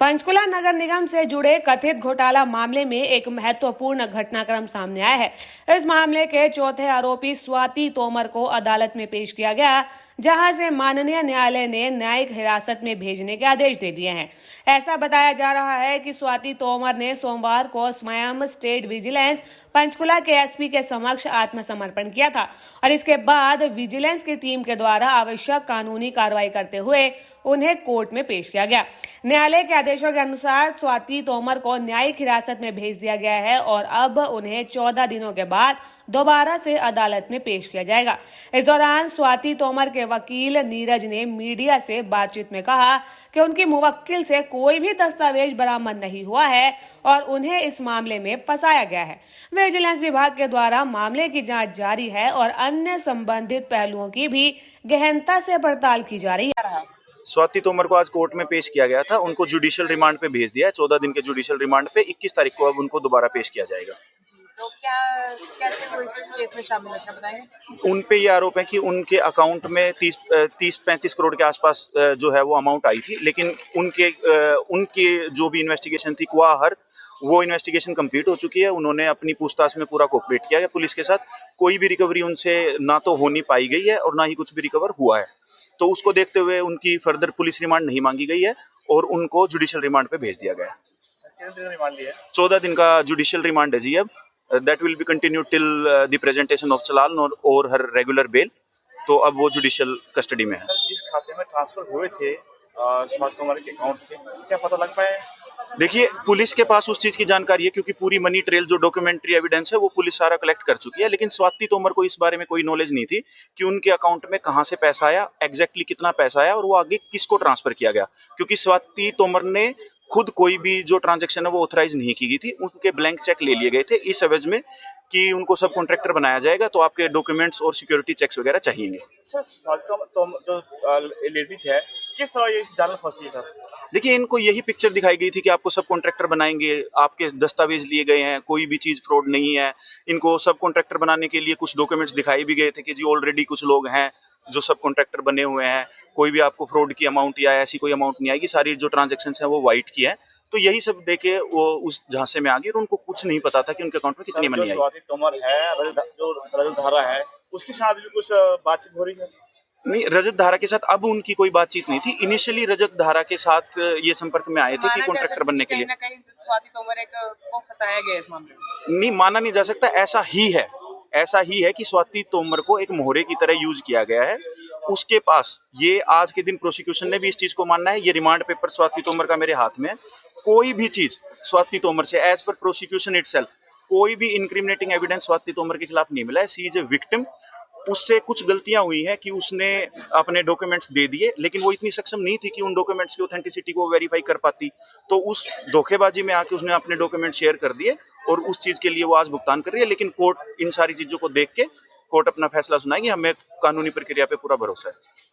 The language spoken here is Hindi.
पंचकुला नगर निगम से जुड़े कथित घोटाला मामले में एक महत्वपूर्ण घटनाक्रम सामने आया है। इस मामले के चौथे आरोपी स्वाति तोमर को अदालत में पेश किया गया, जहां से माननीय न्यायालय ने न्यायिक हिरासत में भेजने के आदेश दे दिए हैं। ऐसा बताया जा रहा है कि स्वाति तोमर ने सोमवार को स्वयं स्टेट विजिलेंस पंचकुला के एसपी के समक्ष आत्मसमर्पण किया था और इसके बाद विजिलेंस की टीम के द्वारा आवश्यक कानूनी कार्रवाई करते हुए उन्हें कोर्ट में पेश किया गया। न्यायालय के आदेशों के अनुसार स्वाति तोमर को न्यायिक हिरासत में भेज दिया गया है और अब उन्हें 14 दिनों के बाद दोबारा से अदालत में पेश किया जाएगा। इस दौरान स्वाति तोमर के वकील नीरज ने मीडिया से बातचीत में कहा कि उनकी मुवक्किल से कोई भी दस्तावेज बरामद नहीं हुआ है और उन्हें इस मामले में फंसाया गया है। विजिलेंस विभाग के द्वारा मामले की जांच जारी है और अन्य संबंधित पहलुओं की भी गहनता से पड़ताल की जा रही है। स्वाति तोमर को आज कोर्ट में पेश किया गया था। उनको जुडिशियल रिमांड पे भेज दिया है। 14 दिन के जुडिशियल रिमांड पे 21 तारीख को अब उनको दोबारा पेश किया जाएगा। तो क्या थे वो इस केस में शामिल है, बताएंगे? उन पे ये आरोप है कि उनके अकाउंट में 30-35 करोड़ के आसपास जो है वो अमाउंट आई थी, लेकिन उनके जो भी इन्वेस्टिगेशन थी वो इन्वेस्टिगेशन कंप्लीट हो चुकी है। उन्होंने अपनी पूछताछ में पूरा कोऑपरेट किया है पुलिस के साथ। कोई भी रिकवरी उनसे ना तो हो नहीं पाई गई है और ना ही कुछ भी रिकवर हुआ है। तो उसको देखते हुए उनकी फर्दर पुलिस रिमांड नहीं मांगी गई है और उनको जुडिशियल रिमांड पे भेज दिया गया है। कितने दिन रिमांड लिया? 14 दिन का जुडिशियल रिमांड है जी। अब that will be continue till the presentation of challan और हर रेगुलर बेल। तो अब वो जुडिशियल कस्टडी में है। सर, जिस खाते में ट्रांसफर हुए थे स्वाति तोमर के अकाउंट से, क्या पता लग पाया? देखिए, पुलिस के पास उस चीज की जानकारी है क्योंकि पूरी मनी ट्रेल जो डॉक्यूमेंट्री एविडेंस है वो पुलिस सारा कलेक्ट कर चुकी है, लेकिन स्वाति तोमर को इस बारे में कोई नॉलेज नहीं थी कि उनके अकाउंट में कहां से पैसा आया, एग्जैक्टली कितना पैसा आया और वो आगे किसको ट्रांसफर किया गया। क्योंकि स्वाति तोमर ने खुद कोई भी जो ट्रांजैक्शन है वो ऑथराइज नहीं की गई थी। उनके ब्लैंक चेक ले लिए गए थे इस एवज में कि उनको सब कॉन्ट्रैक्टर बनाया जाएगा, तो आपके डॉक्यूमेंट्स और सिक्योरिटी चेक्स वगैरह चाहिए। सर, स्वाति तोमर जो लेडीज है, किस तरह ये इस जाल में फंसी है सर? देखिए, इनको यही पिक्चर दिखाई गई थी कि आपको सब कॉन्ट्रैक्टर बनाएंगे, आपके दस्तावेज लिए गए हैं, कोई भी चीज फ्रॉड नहीं है। इनको सब कॉन्ट्रैक्टर बनाने के लिए कुछ डॉक्यूमेंट्स दिखाई भी गए थे कि जी ऑलरेडी कुछ लोग हैं जो सब कॉन्ट्रैक्टर बने हुए हैं, कोई भी आपको फ्रॉड की अमाउंट या ऐसी कोई अमाउंट नहीं आएगी, सारी जो ट्रांजेक्शन है वो वाइट की है। तो यही सब देके वो उस झांसे में आ गई और उनको कुछ नहीं पता था कि उनके अकाउंट में कितनी मनी आई। स्वाति तोमर है, जो रजत धारा है, उसके साथ भी कुछ बातचीत हो रही है? नहीं, रजत धारा के साथ अब उनकी कोई बातचीत नहीं थी। इनिशियली रजत धारा के साथ ये संपर्क में आए थे कि कॉन्ट्रैक्टर बनने के लिए। कहीं ना कहीं स्वाति तोमर को फंसाया गया इस मामले में। नहीं, माना नहीं जा सकता। ऐसा ही है कि स्वाति तोमर को एक मोहरे की तरह यूज किया गया है। उसके पास ये आज के दिन प्रोसिक्यूशन ने भी इस चीज को मानना है। ये रिमांड पेपर स्वाति तोमर का मेरे हाथ में है। कोई भी चीज स्वाति तोमर से एज पर प्रोसिक्यूशन इटसेल्फ कोई भी इंक्रिमिनेटिंग एविडेंस स्वाति तोमर के खिलाफ नहीं मिला है। सी इज ए विक्टिम। उससे कुछ गलतियां हुई हैं कि उसने अपने डॉक्यूमेंट्स दे दिए, लेकिन वो इतनी सक्षम नहीं थी कि उन डॉक्यूमेंट्स की ऑथेंटिसिटी को वेरीफाई कर पाती। तो उस धोखेबाजी में आके उसने अपने डॉक्यूमेंट शेयर कर दिए और उस चीज के लिए वो आज भुगतान कर रही है। लेकिन कोर्ट इन सारी चीजों को देख के कोर्ट अपना फैसला सुनाएगी। हमें कानूनी प्रक्रिया पे पूरा भरोसा है।